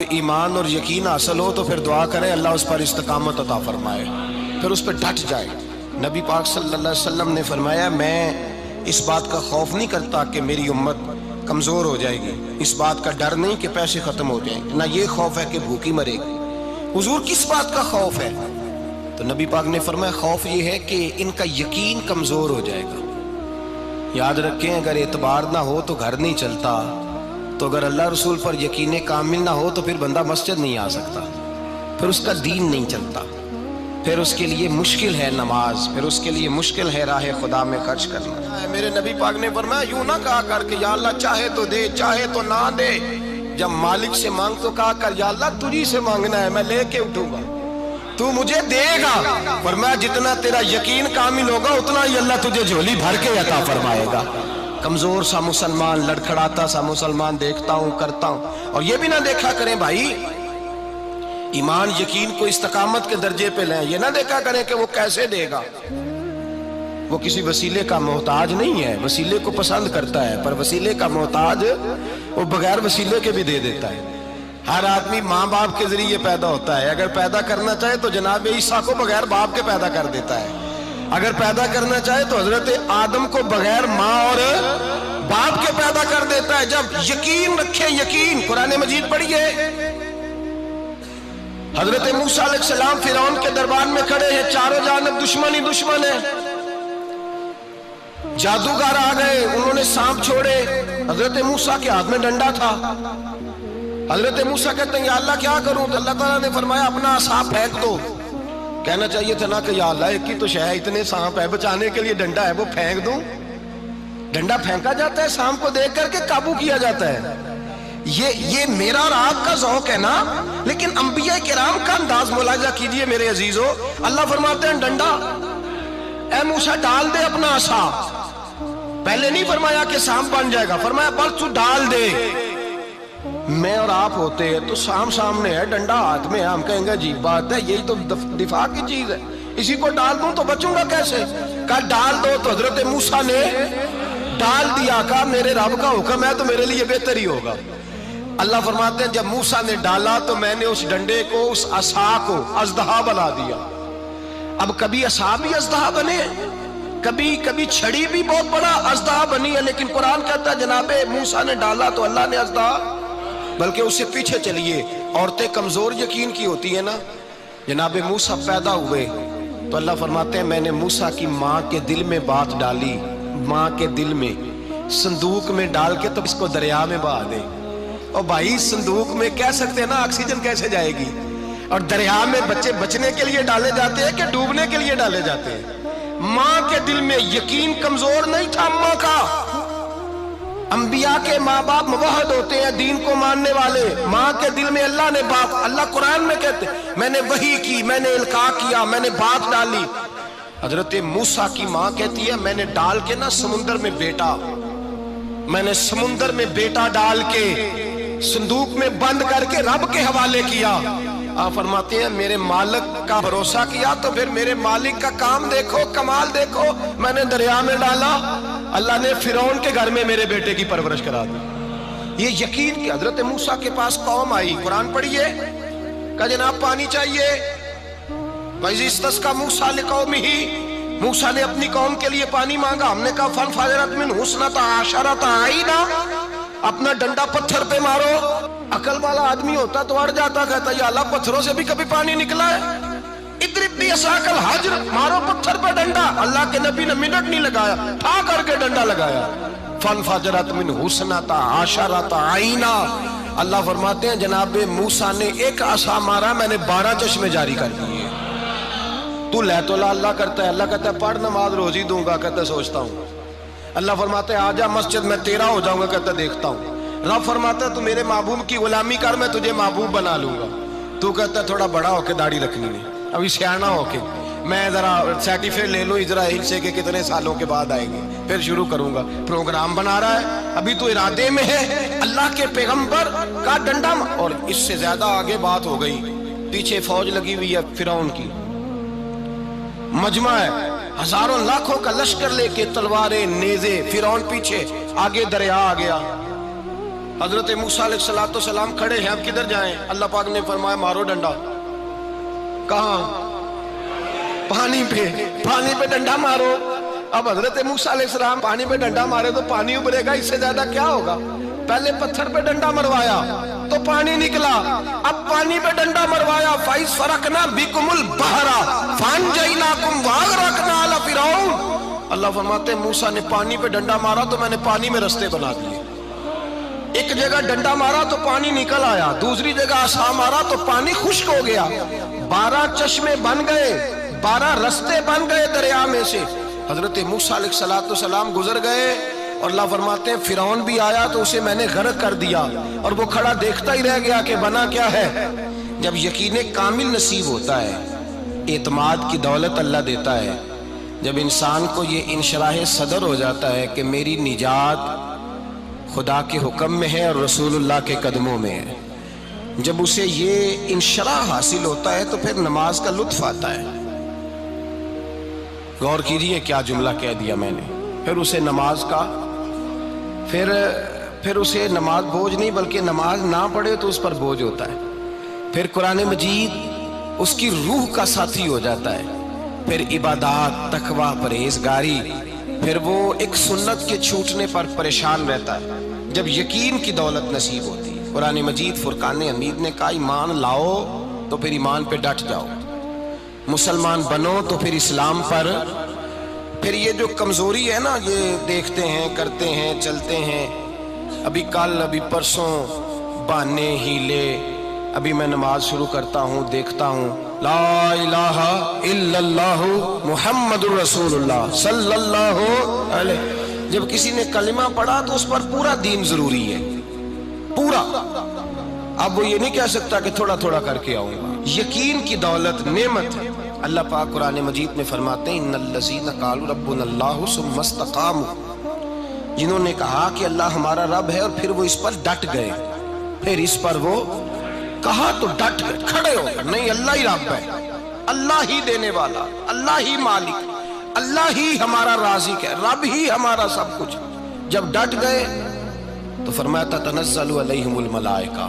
ایمان اور یقین حاصل ہو تو پھر دعا کریں اللہ اس پر استقامت عطا فرمائے، پھر اس پہ ڈٹ جائے۔ نبی پاک صلی اللہ علیہ وسلم نے فرمایا میں اس بات کا خوف نہیں کرتا کہ میری امت کمزور ہو جائے گی، اس بات کا ڈر نہیں کہ پیسے ختم ہو جائیں، نہ یہ خوف ہے کہ بھوکی مرے گی۔ حضور کس بات کا خوف ہے؟ تو نبی پاک نے فرمایا خوف یہ ہے کہ ان کا یقین کمزور ہو جائے گا۔ یاد رکھیں اگر اعتبار نہ ہو تو گھر نہیں چلتا، تو اگر اللہ رسول پر یقین کامل نہ ہو تو پھر بندہ مسجد نہیں آ سکتا، پھر اس کا دین نہیں چلتا، پھر اس کے لیے مشکل ہے نماز، پھر اس کے لیے مشکل ہے راہ خدا میں خرچ کرنا۔ میرے نبی پاک نے فرمایا یوں نہ کہا کر کہ یا اللہ چاہے تو دے چاہے تو نہ دے، جب مالک سے مانگ تو کہا کر یا اللہ تجھی سے مانگنا ہے، میں لے کے اٹھوں گا، تو مجھے دے گا۔ فرمایا جتنا تیرا یقین کامل ہوگا اتنا ہی اللہ تجھے جھولی بھر کے عطا فرمائے گا۔ کمزور سا مسلمان، لڑکھڑاتا سا مسلمان دیکھتا ہوں کرتا ہوں، اور یہ بھی نہ دیکھا کریں بھائی ایمان یقین کو استقامت کے درجے پہ لیں، یہ نہ دیکھا کریں کہ وہ کیسے دے گا، وہ کسی وسیلے کا محتاج نہیں ہے، وسیلے کو پسند کرتا ہے، پر وسیلے کا محتاج وہ بغیر وسیلے کے بھی دے دیتا ہے۔ ہر آدمی ماں باپ کے ذریعے پیدا ہوتا ہے، اگر پیدا کرنا چاہے تو جناب عیسیٰ کو بغیر باپ کے پیدا کر دیتا ہے، اگر پیدا کرنا چاہے تو حضرت آدم کو بغیر ماں اور باپ کے پیدا کر دیتا ہے۔ جب یقین رکھیں، یقین قرآن مجید پڑھیے، حضرت موسیٰ علیہ السلام فرعون کے دربار میں کھڑے ہیں، چاروں جانب دشمن ہی دشمن ہے، جادوگر آ گئے، انہوں نے سانپ چھوڑے، حضرت موسیٰ کے ہاتھ میں ڈنڈا تھا۔ حضرت موسیٰ کہتے ہیں یا اللہ کیا کروں؟ تو اللہ تعالیٰ نے فرمایا اپنا عصا پھینک دو۔ کہنا چاہیے تھا نا کہ یا اللہ ایک ہی تو شے ہے، اتنے سانپ ہے، بچانے کے لیے ڈنڈا ہے وہ پھینک دوں؟ ڈنڈا پھینکا جاتا ہے، سانپ کو دیکھ کر کے قابو کیا جاتا ہے۔ یہ میرا اور آپ کا ذوق ہے نا، لیکن انبیاء کرام کا انداز ملاحظہ کیجئے میرے عزیزو۔ اللہ فرماتے ہیں ڈنڈا، اے موسیٰ ڈال دے اپنا عصا۔ پہلے نہیں فرمایا کہ سانپ بن جائے گا، فرمایا بس تو ڈال دے۔ میں اور آپ ہوتے ہیں تو سانپ سامنے ہے، ڈنڈا ہاتھ میں ہے، ہم کہیں گے عجیب بات ہے، یہی تو دفاع کی چیز ہے، اسی کو ڈال دوں تو بچوں گا کیسے؟ کہا ڈال دو، تو حضرت موسیٰ نے ڈال دیا، کہا میرے رب کا حکم ہے تو میرے لیے بہتر ہی ہوگا۔ اللہ فرماتے ہیں جب موسیٰ نے ڈالا تو میں نے اس ڈنڈے کو، اس عصا کو اژدہا بنا دیا۔ اب کبھی عصا بھی اژدہا بنے، کبھی چھڑی بھی بہت بڑا اژدہا بنی ہے، لیکن قرآن کہتا ہے جناب موسیٰ نے ڈالا تو اللہ نے اژدہا، بلکہ اس سے پیچھے چلیے، عورتیں کمزور یقین کی ہوتی ہیں نا۔ جناب موسیٰ پیدا ہوئے تو اللہ فرماتے ہیں میں نے موسیٰ کی ماں کے دل میں بات ڈالی، ماں کے دل میں، صندوق میں ڈال کے تو اس کو دریا میں بہا دے۔ اور بھائی صندوق میں کہہ سکتے ہیں نا آکسیجن کیسے جائے گی، اور دریا میں بچے بچنے کے لیے ڈالے جاتے ہیں کہ ڈوبنے کے لیے ڈالے جاتے ہیں؟ ماں کے دل میں یقین کمزور نہیں تھا ماں کا۔ انبیاء کے ماں باپ موحد ہوتے ہیں، دین کو ماننے والے، ماں کے دل میں اللہ نے بات، اللہ قرآن میں کہتے میں نے وحی کی، میں نے القاء کیا، میں نے بات ڈالی۔ حضرت موسیٰ کی ماں کہتی ہے میں نے ڈال کے نا سمندر میں بیٹا، میں نے سمندر میں بیٹا ڈال کے صندوق میں بند کر کے رب کے حوالے کیا۔ آپ فرماتے ہیں میرے مالک کا بھروسہ کیا تو پھر میرے مالک کا کام دیکھو، کمال دیکھو، میں نے دریا میں ڈالا، اللہ نے فرعون کے گھر میں میرے بیٹے کی پرورش کرا دی۔ یہ یقین کہ حضرت موسیٰ کے پاس قوم آئی، قرآن پڑھیے، کہا جناب پانی چاہیے، وَإِذِ اسْتَسْقَىٰ مُوسَىٰ لِقَوْمِهِ، موسیٰ نے اپنی قوم کے لیے پانی مانگا، ہم نے کہا فَانْفَجَرَتْ مِنْهُ اثْنَتَا عَشَرَةَ عَيْنًا، اپنا ڈنڈا پتھر پہ مارو۔ عقل والا آدمی ہوتا تو اڑ جاتا، کہتا یا اللہ پتھروں سے بھی کبھی پانی نکلا ہے؟ اضرب بعصاک الحجر، مارو پتھر پہ ڈنڈا۔ اللہ کے نبی نے منٹ نہیں لگایا، ٹھا کر کے ڈنڈا لگایا، فانفجرت منہ اثنتا عشرۃ عینا۔ اللہ فرماتے ہیں جناب موسیٰ نے ایک عصا مارا، میں نے 12 چشمے جاری کر دیے۔ تو لے تو اللہ کرتا ہے، اللہ کہتا ہے پڑھ نماز روزی دوں گا، کہتا ہے سوچتا ہوں۔ اللہ فرماتا ہے آجا مسجد میں تیرا ہو جاؤں گا، کہتا ہے دیکھتا ہوں۔ رب فرماتا ہے تو میرے محبوب کی غلامی کر، میں تجھے محبوب بنا لوں گا۔ تو کہتا ہے تھوڑا بڑا ہو کے داڑھی رکھنی ہے، ابھی سیانا ہو کے میں ذرا سرٹیفکیٹ لے لوں اسرائیل سے کہ کتنے سالوں کے بعد آئیں گے، پھر شروع کروں گا۔ پروگرام بنا رہا ہے، ابھی تو ارادے میں ہے۔ اللہ کے پیغمبر کا ڈنڈا، اور اس سے زیادہ آگے بات ہو گئی، پیچھے فوج لگی ہوئی ہے فرعون کی، مجمع ہے، ہزاروں لاکھوں کا لشکر لے کے، تلواریں نیزے، فرعون پیچھے، آگے دریا آ گیا۔ حضرت موسیٰ علیہ السلام کھڑے ہیں، اب کدھر جائیں؟ اللہ پاک نے فرمایا مارو ڈنڈا۔ کہاں؟ پانی پہ ڈنڈا مارو۔ اب حضرت موسیٰ علیہ السلام پانی پہ ڈنڈا مارے تو پانی ابھرے گا، اس سے زیادہ کیا ہوگا؟ پہلے پتھر پہ ڈنڈا مروایا تو پانی نکلا، اب پانی پہ ڈنڈا مروایا، فَإِذْ فَرَقْنَا بِكُمُ الْبَحْرَ فَأَنْجَيْنَاكُمْ وَأَغْرَقْنَا آلَ فِرْعَوْنَ۔ اللہ فرماتے ہیں موسیٰ نے پانی پہ ڈنڈا مارا تو میں نے پانی میں رستے بنا دیے۔ ایک جگہ ڈنڈا مارا تو پانی نکل آیا، دوسری جگہ عصا مارا تو پانی خشک ہو گیا، 12 چشمے بن گئے، 12 رستے بن گئے دریا میں سے۔ حضرت موسیٰ علیہ السلام گزر گئے اور اللہ فرماتے ہیں فرعون بھی آیا تو اسے میں نے غرق کر دیا، اور وہ کھڑا دیکھتا ہی رہ گیا کہ بنا کیا ہے۔ جب یقین کامل نصیب ہوتا ہے، اعتماد کی دولت اللہ دیتا ہے، جب انسان کو یہ انشراح صدر ہو جاتا ہے کہ میری نجات خدا کے حکم میں ہے اور رسول اللہ کے قدموں میں ہے، جب اسے یہ انشراح حاصل ہوتا ہے تو پھر نماز کا لطف آتا ہے۔ غور کیجئے کیا جملہ کہہ دیا میں نے، پھر اسے نماز کا پھر اسے نماز بوجھ نہیں بلکہ نماز نہ پڑھے تو اس پر بوجھ ہوتا ہے، پھر قرآن مجید اس کی روح کا ساتھی ہو جاتا ہے، پھر عبادات، تقوی، پرہیزگاری، پھر وہ ایک سنت کے چھوٹنے پر پریشان رہتا ہے جب یقین کی دولت نصیب ہوتی ہے۔ قرآن مجید فرقان حمید نے کہا ایمان لاؤ تو پھر ایمان پہ ڈٹ جاؤ، مسلمان بنو تو پھر اسلام پر۔ پھر یہ جو کمزوری ہے نا، یہ دیکھتے ہیں، کرتے ہیں، چلتے ہیں، ابھی کل ابھی پرسوں بہانے ہیلے، ابھی میں نماز شروع کرتا ہوں دیکھتا ہوں لا الہ الا اللہ محمد الرسول اللہ صلی اللہ علیہ، جب کسی نے کلمہ پڑھا تو اس پر پورا دین ضروری ہے، پورا۔ اب وہ یہ نہیں کہہ سکتا کہ تھوڑا تھوڑا کر کے آؤں گا۔ یقین کی دولت نعمت ہے۔ اللہ پاک قرآن مجید میں فرماتے ہیں ان الذین قالوا ربنا اللہ ثم استقاموا، جنہوں نے کہا کہ اللہ ہمارا رب ہے اور پھر وہ اس پر ڈٹ گئے، پھر اس پر وہ کہا تو ڈٹ گئے، کھڑے ہو گئے، نہیں اللہ ہی رب ہے، اللہ ہی دینے والا، اللہ ہی مالک، اللہ ہی ہمارا رازق ہے، رب ہی ہمارا سب کچھ۔ جب ڈٹ گئے تو فرمایا تتنزل علیہم الملائکہ،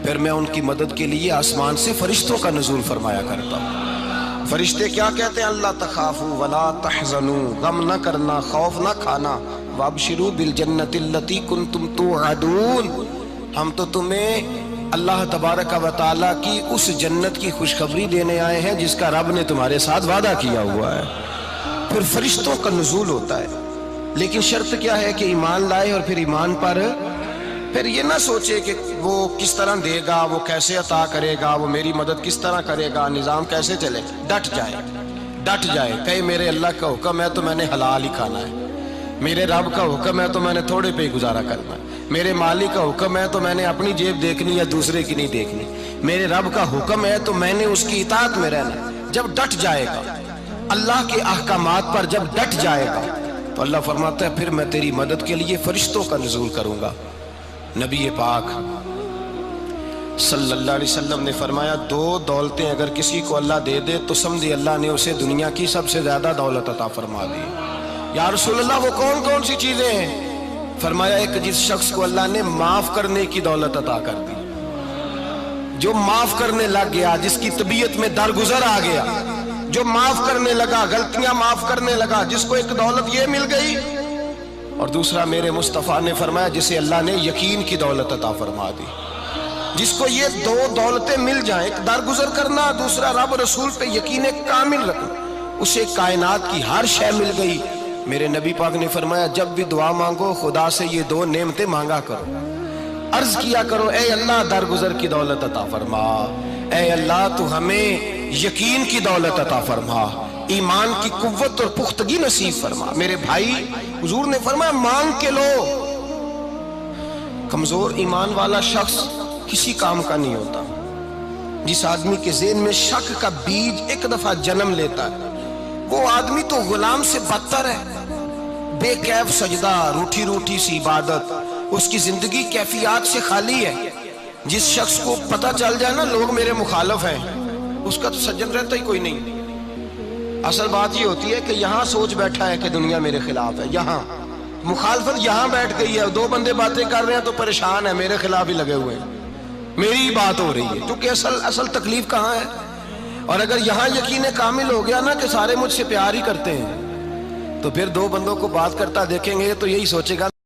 پھر میں ان کی مدد کے لیے آسمان سے فرشتوں کا نزول فرمایا کرتا ہوں۔ فرشتے کیا کہتے ہیں؟ اللہ تخافوا ولا تحزنوا، غم نہ کرنا، خوف نہ کھانا، وابشروا بالجنۃ التی کنتم توعدون، ہم تو تمہیں اللہ تبارک و تعالیٰ کی اس جنت کی خوشخبری دینے آئے ہیں جس کا رب نے تمہارے ساتھ وعدہ کیا ہوا ہے۔ پھر فرشتوں کا نزول ہوتا ہے، لیکن شرط کیا ہے کہ ایمان لائے، اور پھر ایمان پر پھر یہ نہ سوچے کہ وہ کس طرح دے گا، وہ کیسے عطا کرے گا، وہ میری مدد کس طرح کرے گا، نظام کیسے چلے، ڈٹ جائے، کہے میرے اللہ کا حکم ہے تو میں نے حلال ہی کھانا ہے، میرے رب کا حکم ہے تو میں نے تھوڑے پہ ہی گزارا کرنا ہے، میرے مالک کا حکم ہے تو میں نے اپنی جیب دیکھنی یا دوسرے کی نہیں دیکھنی، میرے رب کا حکم ہے تو میں نے اس کی اطاعت میں رہنا۔ جب ڈٹ جائے گا اللہ کے احکامات پر، جب ڈٹ جائے گا تو اللہ فرماتا ہے پھر میں تیری مدد کے لیے فرشتوں کا نزول کروں گا۔ نبی پاک صلی اللہ علیہ وسلم نے فرمایا 2 دولتیں اگر کسی کو اللہ دے دے تو سمجھے اللہ نے اسے دنیا کی سب سے زیادہ دولت عطا فرما دی۔ یا رسول اللہ وہ کون کون سی چیزیں ہیں؟ فرمایا ایک جس شخص کو اللہ نے معاف کرنے کی دولت عطا کر دی، جو معاف کرنے لگ گیا، جس کی طبیعت میں درگزر آ گیا، جو معاف کرنے لگا، غلطیاں معاف کرنے لگا، جس کو ایک دولت یہ مل گئی، اور دوسرا میرے مصطفیٰ نے فرمایا جسے اللہ نے یقین کی دولت عطا فرما دی۔ جس کو یہ 2 دولتیں مل جائیں، ایک درگزر کرنا، دوسرا رب رسول پہ یقین کامل رکھنا، اسے کائنات کی ہر شے مل گئی۔ میرے نبی پاک نے فرمایا جب بھی دعا مانگو خدا سے یہ 2 نعمتیں مانگا کرو، عرض کیا کرو اے اللہ درگزر کی دولت عطا فرما، اے اللہ تو ہمیں یقین کی دولت عطا فرما، ایمان کی قوت اور پختگی نصیب فرما۔ میرے بھائی حضور نے فرمایا مانگ کے لو۔ کمزور ایمان والا شخص کسی کام کا نہیں ہوتا۔ جس آدمی کے ذہن میں شک کا بیج ایک دفعہ جنم لیتا ہے وہ آدمی تو غلام سے بدتر ہے، بے کیف سجدہ، روٹھی روٹھی سی عبادت، اس کی زندگی کیفیات سے خالی ہے۔ جس شخص کو پتہ چل جائے نا لوگ میرے مخالف ہیں، اس کا تو سجن رہتا ہی کوئی نہیں۔ اصل بات یہ ہوتی ہے کہ یہاں سوچ بیٹھا ہے کہ دنیا میرے خلاف ہے، یہاں مخالفت یہاں بیٹھ گئی ہے، دو بندے باتیں کر رہے ہیں تو پریشان ہے، میرے خلاف ہی لگے ہوئے ہیں، میری ہی بات ہو رہی ہے، کیونکہ اصل تکلیف کہاں ہے؟ اور اگر یہاں یقین کامل ہو گیا نا کہ سارے مجھ سے پیار ہی کرتے ہیں، تو پھر دو بندوں کو بات کرتا دیکھیں گے تو یہی سوچے گا